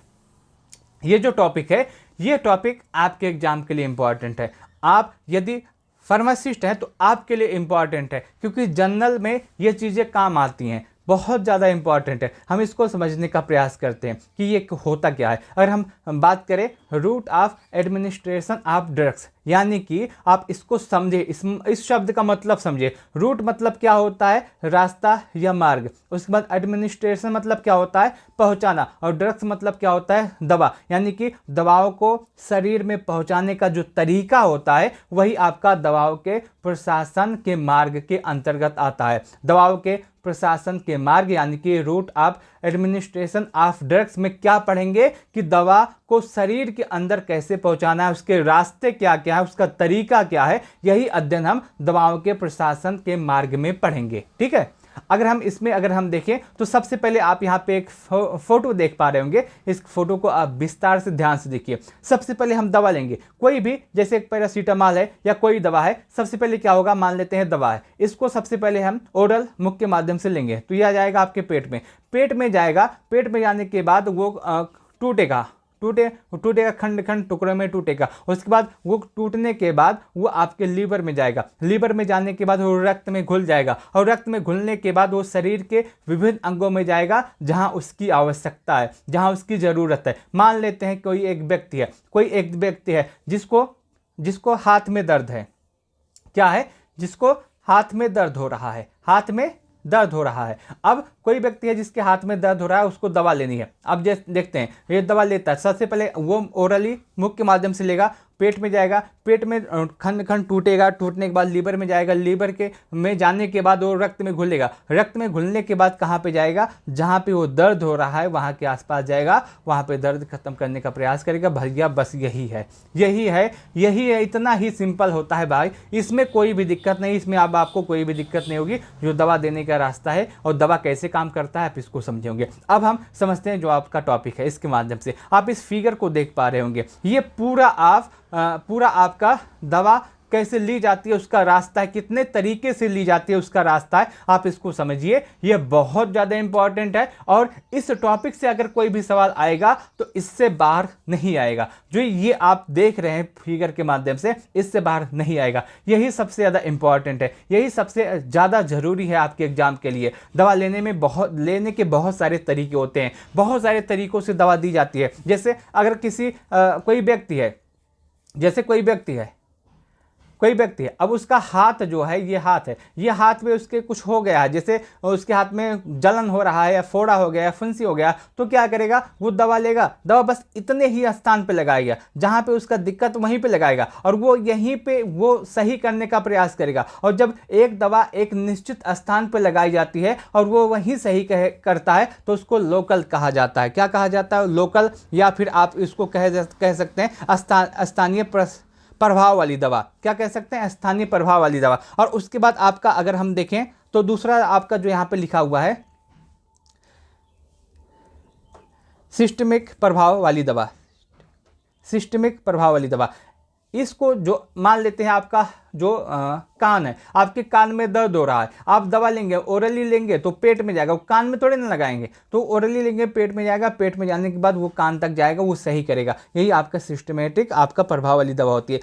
ये जो टॉपिक है, ये टॉपिक आपके एग्जाम के लिए इंपॉर्टेंट है। आप यदि फार्मासिस्ट हैं तो आपके लिए इंपॉर्टेंट है, क्योंकि जनरल में ये चीज़ें काम आती हैं, बहुत ज़्यादा इंपॉर्टेंट है। हम इसको समझने का प्रयास करते हैं कि ये होता क्या है। अगर हम बात करें route of administration of drugs, यानी कि आप इसको समझे, इस शब्द का मतलब समझे। रूट मतलब क्या होता है, रास्ता या मार्ग। उसके बाद एडमिनिस्ट्रेशन मतलब क्या होता है, पहुंचाना। और ड्रग्स मतलब क्या होता है, दवा, यानी कि दवाओं को शरीर में पहुंचाने का जो तरीका होता है, वही आपका दवाओं के प्रशासन के मार्ग के अंतर्गत आता है। दवाओं के प्रशासन के मार्ग यानी कि route of administration of drugs में क्या पढ़ेंगे कि दवा को शरीर के अंदर कैसे पहुंचाना है, उसके रास्ते क्या क्या है, उसका तरीका क्या है। यही अध्ययन हम दवाओं के प्रशासन के मार्ग में पढ़ेंगे। ठीक है, अगर हम देखें तो सबसे पहले आप यहाँ पे एक फोटो देख पा रहे होंगे। इस फोटो को आप विस्तार से ध्यान से देखिए। सबसे पहले हम दवा लेंगे, कोई भी, जैसे एक पैरासीटामॉल है या कोई दवा है। सबसे पहले क्या होगा, मान लेते हैं दवा है, इसको सबसे पहले हम ओरल मुख के माध्यम से लेंगे, तो यह जाएगा आपके पेट में जाएगा। पेट में जाने के बाद वो टूटेगा, खंड खंड टुकड़ों में टूटेगा। उसके बाद वो टूटने के बाद वो आपके लीवर में जाएगा। लीवर में जाने के बाद वो रक्त में घुल जाएगा, और रक्त में घुलने के बाद वो शरीर के विभिन्न अंगों में जाएगा जहां उसकी आवश्यकता है, जहां उसकी ज़रूरत है। मान लेते हैं कोई एक व्यक्ति है जिसको हाथ में दर्द है। क्या है, जिसको हाथ में दर्द हो रहा है, अब कोई व्यक्ति है जिसके हाथ में दर्द हो रहा है, उसको दवा लेनी है। अब देखते हैं, ये दवा लेता है, सबसे पहले वो ओरली मुख के माध्यम से लेगा, पेट में जाएगा, पेट में खंड खंड टूटेगा, टूटने के बाद लीवर में जाएगा, लीवर के में जाने के बाद वो रक्त में घुलेगा, रक्त में घुलने के बाद कहाँ पे जाएगा, जहाँ पे वो दर्द हो रहा है वहाँ के आसपास जाएगा, वहाँ पे दर्द खत्म करने का प्रयास करेगा। भैया बस यही है, इतना ही सिंपल होता है भाई, इसमें कोई भी दिक्कत नहीं, इसमें अब आपको कोई भी दिक्कत नहीं होगी। जो दवा देने का रास्ता है और दवा कैसे काम करता है आप इसको समझेंगे। अब हम समझते हैं जो आपका टॉपिक है, इसके माध्यम से आप इस फिगर को देख पा रहे होंगे। ये पूरा आपका दवा कैसे ली जाती है, उसका रास्ता है, कितने तरीके से ली जाती है उसका रास्ता है, आप इसको समझिए। ये बहुत ज़्यादा इंपॉर्टेंट है और इस टॉपिक से अगर कोई भी सवाल आएगा तो इससे बाहर नहीं आएगा। जो ये आप देख रहे हैं फिगर के माध्यम से, इससे बाहर नहीं आएगा। यही सबसे ज़्यादा इंपॉर्टेंट है, यही सबसे ज़्यादा ज़रूरी है आपके एग्जाम के लिए। दवा लेने के बहुत सारे तरीके होते हैं, बहुत सारे तरीकों से दवा दी जाती है। जैसे अगर कोई व्यक्ति है, जैसे कोई व्यक्ति है, अब उसका हाथ जो है, ये हाथ में उसके कुछ हो गया है, जैसे उसके हाथ में जलन हो रहा है या फोड़ा हो गया या फुंसी हो गया, तो क्या करेगा, वो दवा लेगा, दवा बस इतने ही स्थान पे लगाएगा जहां पे उसका दिक्कत, वहीं पे लगाएगा और वो यहीं पे वो सही करने का प्रयास करेगा। और जब एक दवा एक निश्चित स्थान पे लगाई जाती है और वो वहीं सही करता है तो उसको लोकल कहा जाता है। क्या कहा जाता है, लोकल, या फिर आप इसको कह सकते हैं स्थानीय प्रभाव वाली दवा। क्या कह सकते हैं, स्थानीय प्रभाव वाली दवा। और उसके बाद आपका अगर हम देखें तो दूसरा आपका जो यहां पे लिखा हुआ है सिस्टमिक प्रभाव वाली दवा। सिस्टमिक प्रभाव वाली दवा, इसको जो मान लेते हैं आपका जो कान है, आपके कान में दर्द हो रहा है, आप दवा लेंगे, ओरली लेंगे तो पेट में जाएगा, वो कान में थोड़े ना लगाएंगे, तो ओरली लेंगे पेट में जाएगा, पेट में जाने के बाद वो कान तक जाएगा, वो सही करेगा। यही आपका सिस्टमेटिक, आपका प्रभाव वाली दवा होती है।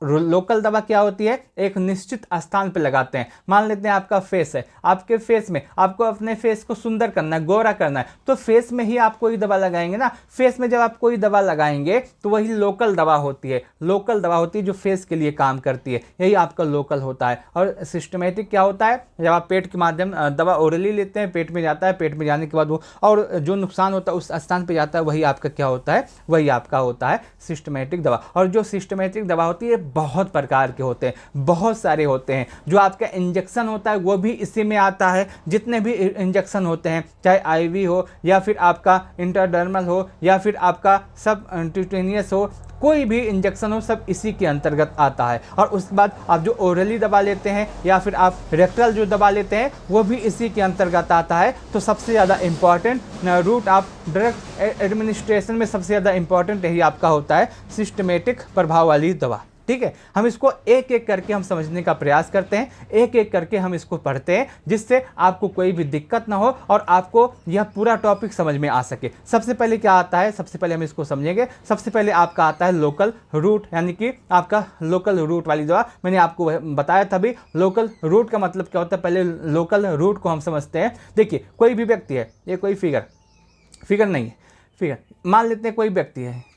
लोकल दवा क्या होती है, एक निश्चित स्थान पे लगाते हैं। मान लेते हैं आपका फेस है, आपके फेस में आपको अपने फेस को सुंदर करना है, गोरा करना है, तो फेस में ही आप कोई दवा लगाएंगे ना। फेस में जब आप कोई दवा लगाएंगे तो वही लोकल दवा होती है, लोकल दवा होती है जो फेस के लिए काम करती है, यही आपका लोकल होता है। और सिस्टमेटिक क्या होता है, जब आप पेट के माध्यम दवा ओरली लेते हैं, पेट में जाता है, पेट में जाने के बाद वो और जो नुकसान होता है उस स्थान पर जाता है, वही आपका क्या होता है, वही आपका होता है सिस्टमेटिक दवा। और जो सिस्टमेटिक दवा होती है बहुत प्रकार के होते हैं, बहुत सारे होते हैं। जो आपका इंजेक्शन होता है वो भी इसी में आता है। जितने भी इंजेक्शन होते हैं, चाहे आईवी हो या फिर आपका इंटरडर्मल हो या फिर आपका सबक्यूटेनियस हो, कोई भी इंजेक्शन हो, सब इसी के अंतर्गत आता है। और उसके बाद आप जो ओरली दवा लेते हैं या फिर आप रेक्टल जो दवा लेते हैं वो भी इसी के अंतर्गत आता है। तो सबसे ज़्यादा important route of drug administration में सबसे ज़्यादा इंपॉर्टेंट यही आपका होता है सिस्टमेटिक प्रभाव वाली दवा। ठीक है, हम इसको एक एक करके हम समझने का प्रयास करते हैं, एक एक करके हम इसको पढ़ते हैं, जिससे आपको कोई भी दिक्कत ना हो और आपको यह पूरा टॉपिक समझ में आ सके। सबसे पहले क्या आता है, सबसे पहले हम इसको समझेंगे। सबसे पहले आपका आता है लोकल रूट, यानी कि आपका लोकल रूट वाली दवा। मैंने आपको बताया था भी, लोकल रूट का मतलब क्या होता है। पहले लोकल रूट को हम समझते हैं। देखिए, कोई भी व्यक्ति है, ये कोई फिगर नहीं है, फिगर मान लेते हैं कोई व्यक्ति है,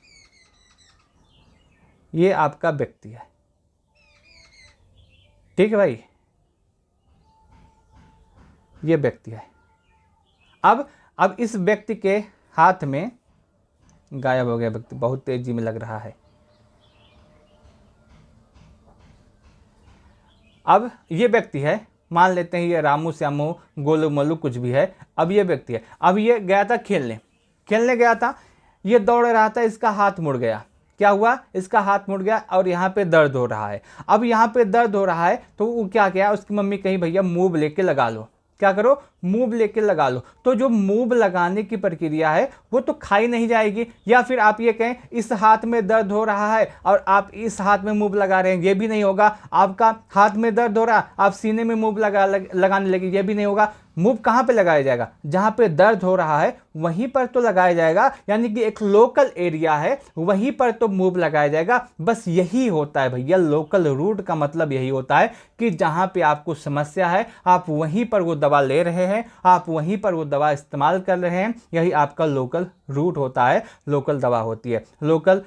ये आपका व्यक्ति है, ठीक है भाई, ये व्यक्ति है। अब इस व्यक्ति के हाथ में, गायब हो गया व्यक्ति, बहुत तेजी में लग रहा है। अब ये व्यक्ति है, मान लेते हैं ये रामू श्यामू गोलू मोलू कुछ भी है। अब ये व्यक्ति है, अब ये गया था खेलने गया था, ये दौड़ रहा था, इसका हाथ मुड़ गया। क्या हुआ, इसका हाथ मुड़ गया और यहाँ पे दर्द हो रहा है। अब यहाँ पे दर्द हो रहा है तो वो क्या किया, उसकी मम्मी कही भैया मूव लेके लगा लो। क्या करो, मूव लेके लगा लो। तो जो मूव लगाने की प्रक्रिया है वो तो खाई नहीं जाएगी। या फिर आप ये कहें इस हाथ में दर्द हो रहा है और आप इस हाथ में मूव लगा रहे हैं, ये भी नहीं होगा। आपका हाथ में दर्द हो रहा है, आप सीने में मूव लगाने लगे, ये भी नहीं होगा। मूव कहाँ पे लगाया जाएगा, जहाँ पे दर्द हो रहा है वहीं पर तो लगाया जाएगा, यानी कि एक लोकल एरिया है वहीं पर तो मूव लगाया जाएगा। बस यही होता है भैया, लोकल रूट का मतलब यही होता है कि जहाँ पे आपको समस्या है आप वहीं पर वो दवा ले रहे हैं, आप वहीं पर वो दवा इस्तेमाल कर रहे हैं, यही आपका लोकल रूट होता है, लोकल दवा होती है। लोकल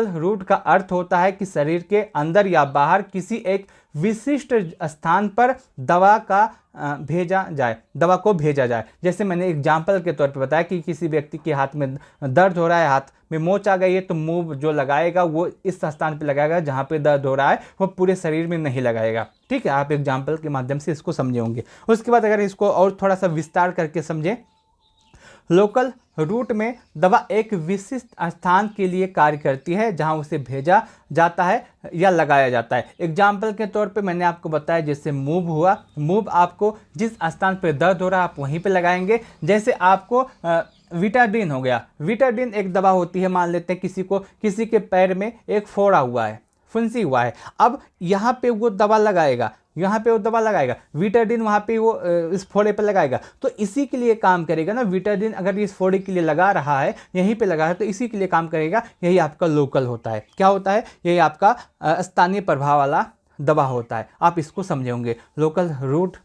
रूट का अर्थ होता है कि शरीर के अंदर या बाहर किसी एक विशिष्ट स्थान पर दवा को भेजा जाए। जैसे मैंने एग्जाम्पल के तौर पर बताया कि किसी व्यक्ति के हाथ में दर्द हो रहा है, हाथ में मोच आ गई है, तो मूव जो लगाएगा वो इस स्थान पे लगाएगा जहाँ पे दर्द हो रहा है, वो पूरे शरीर में नहीं लगाएगा। ठीक है, आप एग्जाम्पल के माध्यम से इसको समझे होंगे। उसके बाद अगर इसको और थोड़ा सा विस्तार करके समझें, लोकल रूट में दवा एक विशिष्ट स्थान के लिए कार्य करती है जहां उसे भेजा जाता है या लगाया जाता है। एग्जाम्पल के तौर पे मैंने आपको बताया, जैसे मूव हुआ, मूव आपको जिस स्थान पे दर्द हो रहा है आप वहीं पे लगाएंगे। जैसे आपको विटाडिन हो गया, विटाडिन एक दवा होती है। मान लेते हैं किसी के पैर में एक फोड़ा हुआ है, फुंसी हुआ है। अब यहाँ पे वो दवा लगाएगा, यहाँ पे वो दवा लगाएगा, विटाडिन वहाँ पे वो इस फोड़े पे लगाएगा, तो इसी के लिए काम करेगा ना। विटाडिन अगर इस फोड़े के लिए लगा रहा है, यहीं पे लगा है, तो इसी के लिए काम करेगा। यही आपका लोकल होता है। क्या होता है? यही आपका स्थानीय प्रभाव वाला दवा होता है। आप इसको समझे होंगे। लोकल रूट,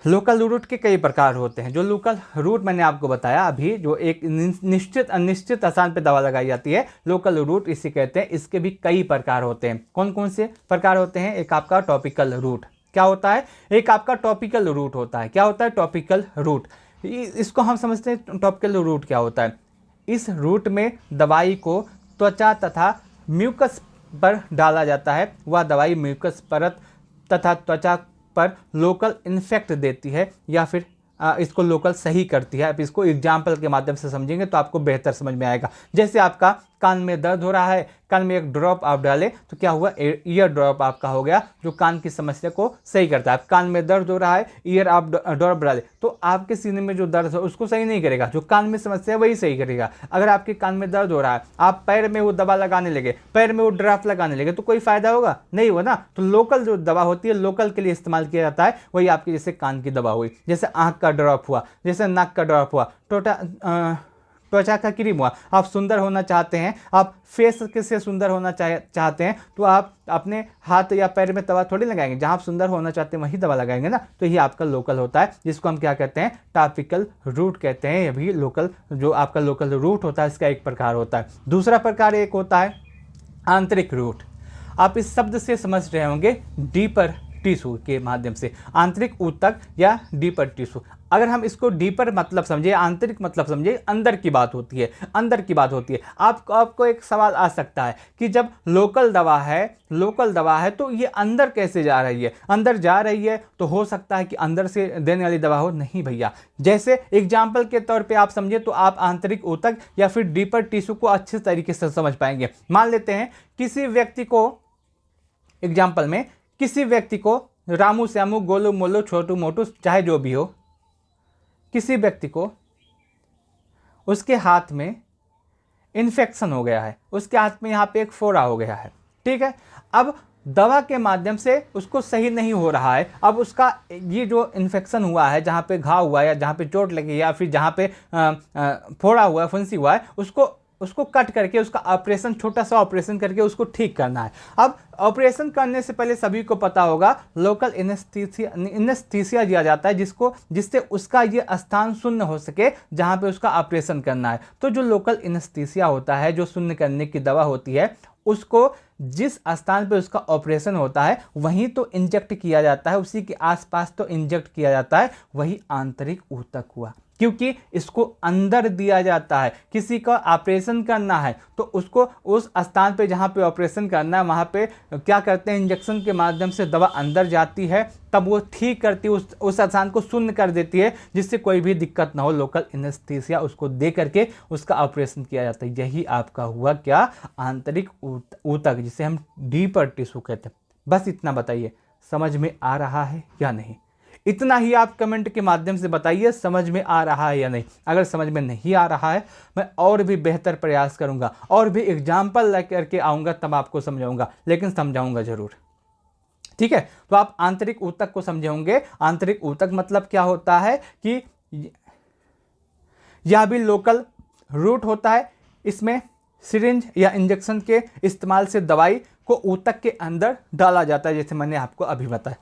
लोकल रूट के कई प्रकार होते हैं। जो लोकल रूट मैंने आपको बताया अभी, जो एक निश्चित अनिश्चित स्थान पे दवा लगाई जाती है, लोकल रूट इसे कहते हैं। इसके भी कई प्रकार होते हैं। कौन कौन से प्रकार होते हैं? एक आपका टॉपिकल रूट। क्या होता है? एक आपका टॉपिकल रूट होता है। क्या होता है? Topical route. इसको हम समझते हैं टॉपिकल रूट क्या होता है। इस रूट में दवाई को त्वचा तथा म्यूकस पर डाला जाता है। वह दवाई म्यूकस परत तथा त्वचा पर लोकल इन्फेक्ट देती है या फिर इसको लोकल सही करती है। आप इसको एग्जाम्पल के माध्यम से समझेंगे तो आपको बेहतर समझ में आएगा। जैसे आपका कान में दर्द हो रहा है, कान में एक ड्रॉप आप डाले तो क्या हुआ? ईयर ड्रॉप आपका हो गया, जो कान की समस्या को सही करता है। कान में दर्द हो रहा है, ईयर आप ड्रॉप डाले तो आपके सीने में जो दर्द है उसको सही नहीं करेगा, जो कान में समस्या है वही सही करेगा। अगर आपके कान में दर्द हो रहा है, आप पैर में वो दवा लगाने लगे, पैर में वो ड्रॉप लगाने लगे, तो कोई फायदा होगा? नहीं होगा ना। तो लोकल जो दवा होती है, लोकल के लिए इस्तेमाल किया जाता है। वही आपकी जैसे कान की दवा हुई, जैसे आँख का ड्रॉप हुआ, जैसे नाक का ड्रॉप हुआ, त्वचा का क्रीम हुआ। आप सुंदर होना चाहते हैं, आप फेस से सुंदर होना चाहते हैं, तो आप अपने हाथ या पैर में दवा थोड़ी लगाएंगे। जहां आप सुंदर होना चाहते हैं वही दवा लगाएंगे ना। तो ये आपका लोकल होता है, जिसको हम क्या कहते हैं? टॉपिकल रूट कहते हैं। ये भी लोकल, जो आपका लोकल रूट होता है, इसका एक प्रकार होता है। दूसरा प्रकार एक होता है आंतरिक रूट। आप इस शब्द से समझ रहे होंगे डीपर टिश्यू के माध्यम से, आंतरिक ऊतक या डीपर टिश्यू। अगर हम इसको डीपर मतलब समझे, आंतरिक मतलब समझे, अंदर की बात होती है, अंदर की बात होती है। आपको एक सवाल आ सकता है कि जब लोकल दवा है तो ये अंदर कैसे जा रही है? अंदर जा रही है तो हो सकता है कि अंदर से देने वाली दवा हो। नहीं भैया, जैसे एग्जाम्पल के तौर पे आप समझे तो आप आंतरिक ऊतक या फिर डीपर टिश्यू को अच्छे तरीके से समझ पाएंगे। मान लेते हैं किसी व्यक्ति को, एग्जाम्पल में किसी व्यक्ति को रामू श्यामू गोलू मोलू छोटू मोटू चाहे जो भी हो, किसी व्यक्ति को उसके हाथ में इन्फेक्शन हो गया है, उसके हाथ में यहाँ पे एक फोड़ा हो गया है, ठीक है। अब दवा के माध्यम से उसको सही नहीं हो रहा है। अब उसका ये जो इन्फेक्शन हुआ है, जहाँ पे घाव हुआ है या जहाँ पे चोट लगी या फिर जहाँ पे फोड़ा हुआ है, फुंसी हुआ है, उसको कट करके उसका ऑपरेशन, छोटा सा ऑपरेशन करके उसको ठीक करना है। अब ऑपरेशन करने से पहले सभी को पता होगा लोकल एनेस्थीसिया दिया जाता है, जिससे उसका ये स्थान शून्य हो सके जहाँ पे उसका ऑपरेशन करना है। तो जो लोकल एनेस्थीसिया होता है, जो शून्य करने की दवा होती है, उसको जिस स्थान पे उसका ऑपरेशन होता है वहीं तो इंजेक्ट किया जाता है, उसी के आसपास तो इंजेक्ट किया जाता है। वही आंतरिक ऊतक हुआ, क्योंकि इसको अंदर दिया जाता है। किसी का ऑपरेशन करना है तो उसको उस स्थान पे जहाँ पे ऑपरेशन करना है वहाँ पे क्या करते हैं? इंजेक्शन के माध्यम से दवा अंदर जाती है, तब वो ठीक करती है, उस स्थान को शून्य कर देती है, जिससे कोई भी दिक्कत ना हो। लोकल एनेस्थीसिया उसको दे करके उसका ऑपरेशन किया जाता है। यही आपका हुआ क्या? आंतरिक ऊतक, जिसे हम डीपर टिश्यू कहते हैं। बस इतना बताइए, समझ में आ रहा है या नहीं? इतना ही आप कमेंट के माध्यम से बताइए समझ में आ रहा है या नहीं। अगर समझ में नहीं आ रहा है, मैं और भी बेहतर प्रयास करूंगा, और भी एग्जाम्पल लेकर के आऊँगा, तब आपको समझाऊंगा, लेकिन समझाऊंगा ज़रूर, ठीक है। तो आप आंतरिक ऊतक को समझे होंगे। आंतरिक ऊतक मतलब क्या होता है कि यह भी लोकल रूट होता है। इसमें सिरिंज या इंजेक्शन के इस्तेमाल से दवाई को ऊतक के अंदर डाला जाता है, जैसे मैंने आपको अभी बताया।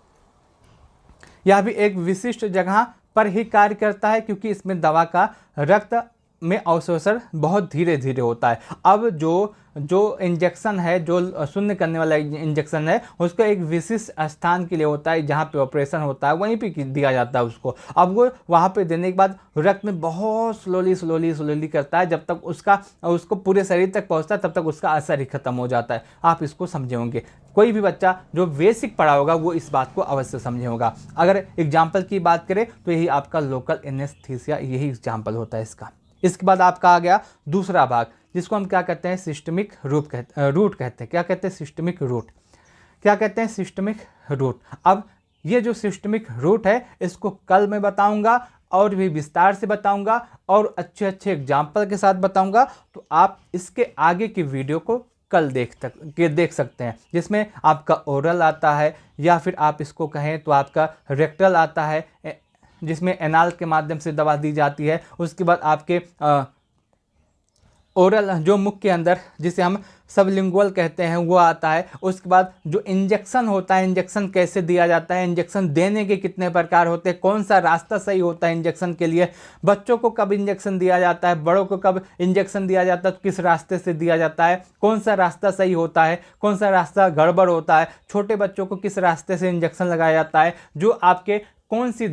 यह भी एक विशिष्ट जगह पर ही कार्य करता है, क्योंकि इसमें दवा का रक्त में अवशोषण बहुत धीरे धीरे होता है। अब जो इंजेक्शन है, जो शून्य करने वाला इंजेक्शन है, उसका एक विशिष्ट स्थान के लिए होता है, जहाँ पे ऑपरेशन होता है वहीं पे दिया जाता है उसको। अब वो वहाँ पे देने के बाद रक्त में बहुत स्लोली करता है, जब तक उसको पूरे शरीर तक पहुँचता है, तब तक उसका असर ही खत्म हो जाता है। आप इसको समझे होंगे। कोई भी बच्चा जो बेसिक पढ़ा होगा वो इस बात को अवश्य समझे होगा। अगर एग्जाम्पल की बात करें तो यही आपका लोकल एनेस्थीसिया, यही एग्जाम्पल होता है इसका। इसके बाद आपका आ गया दूसरा भाग, जिसको हम क्या कहते हैं? सिस्टमिक रूट कहते हैं। क्या कहते हैं? Systemic route. क्या कहते हैं? Systemic route. अब ये जो सिस्टमिक रूट है, इसको कल मैं बताऊंगा, और भी विस्तार से बताऊंगा और अच्छे अच्छे एग्जाम्पल के साथ बताऊंगा, तो आप इसके आगे की वीडियो को कल देख सकते हैं, जिसमें आपका ओरल आता है या फिर आप इसको कहें तो आपका रेक्टल आता है, जिसमें एनाल के माध्यम से दवा दी जाती है। उसके बाद आपके ओरल जो मुख के अंदर, जिसे हम सबलिंगुअल कहते हैं, वो आता है। उसके बाद जो इंजेक्शन होता है, इंजेक्शन कैसे दिया जाता है, इंजेक्शन देने के कितने प्रकार होते हैं, कौन सा रास्ता सही होता है इंजेक्शन के लिए, बच्चों को कब इंजेक्शन दिया जाता है, बड़ों को कब इंजेक्शन दिया जाता है, किस रास्ते से दिया जाता है, कौन सा रास्ता सही होता है, कौन सा रास्ता गड़बड़ होता है, छोटे बच्चों को किस रास्ते से इंजेक्शन लगाया जाता है, जो आपके कौन सी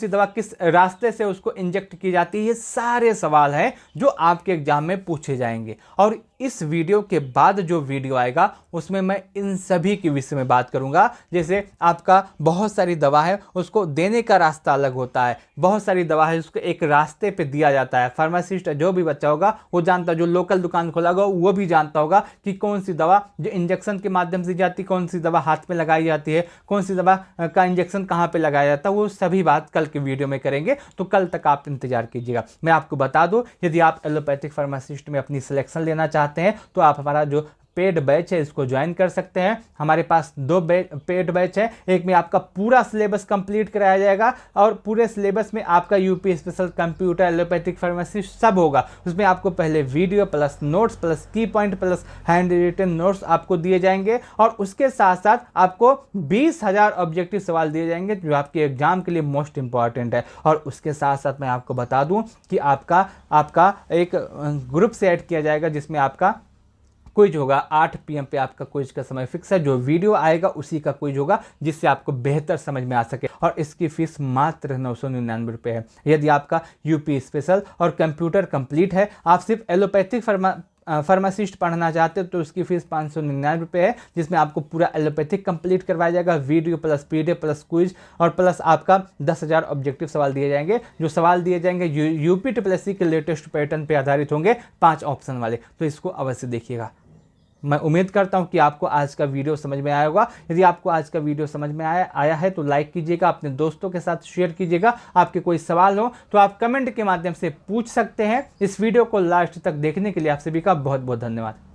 दवा किस रास्ते से उसको इंजेक्ट की जाती है, ये सारे सवाल हैं जो आपके एग्जाम में पूछे जाएंगे। और इस वीडियो के बाद जो वीडियो आएगा उसमें मैं इन सभी के विषय में बात करूंगा। जैसे आपका बहुत सारी दवा है, उसको देने का रास्ता अलग होता है, बहुत सारी दवा है उसको एक रास्ते पे दिया जाता है। फार्मासिस्ट जो भी बच्चा होगा वो जानता, जो लोकल दुकान खोला होगा वो भी जानता होगा कि कौन सी दवा जो इंजेक्शन के माध्यम से जाती है, कौन सी दवा हाथ में लगाई जाती है, कौन सी दवा का इंजेक्शन कहाँ पे लगाया जाता है, वो सभी बात कल के वीडियो में करेंगे। तो कल तक आप इंतजार कीजिएगा। मैं आपको बता दूं, यदि आप एलोपैथिक फार्मासिस्ट में अपनी सिलेक्शन लेना चाहते हैं तो आप हमारा जो पेड बैच है इसको ज्वाइन कर सकते हैं। हमारे पास 2 पेड बैच है, एक में आपका पूरा सिलेबस कंप्लीट कराया जाएगा और पूरे सिलेबस में आपका UP special, computer, allopathic pharmacist सब होगा। उसमें आपको पहले video plus notes plus key point plus hand written notes आपको दिए जाएंगे और उसके साथ साथ आपको 20,000 ऑब्जेक्टिव सवाल दिए जाएंगे जो आपके एग्जाम के लिए मोस्ट इंपॉर्टेंट है। और उसके साथ साथ मैं आपको बता दूं कि आपका एक ग्रुप से ऐड किया जाएगा जिसमें आपका क्विज होगा। 8 PM पे आपका क्विज का समय फिक्स है, जो वीडियो आएगा उसी का क्विज होगा, जिससे आपको बेहतर समझ में आ सके। और इसकी फीस मात्र 999 रुपये है। यदि आपका यूपी स्पेशल और कंप्यूटर कंप्लीट है, आप सिर्फ एलोपैथिक फार्मासिस्ट पढ़ना चाहते हो तो उसकी फीस 599 रुपये है, जिसमें आपको पूरा एलोपैथिक कंप्लीट करवाया जाएगा, video plus PDF plus quiz और प्लस आपका 10,000 ऑब्जेक्टिव सवाल दिए जाएंगे। जो सवाल दिए जाएंगे यूपी ट्रिपल के लेटेस्ट पैटर्न पे आधारित होंगे, 5 ऑप्शन वाले। तो इसको अवश्य देखिएगा। मैं उम्मीद करता हूं कि आपको आज का वीडियो समझ में आया होगा। यदि आपको आज का वीडियो समझ में आया है तो लाइक कीजिएगा, अपने दोस्तों के साथ शेयर कीजिएगा। आपके कोई सवाल हो तो आप कमेंट के माध्यम से पूछ सकते हैं। इस वीडियो को लास्ट तक देखने के लिए आप सभी का बहुत बहुत धन्यवाद।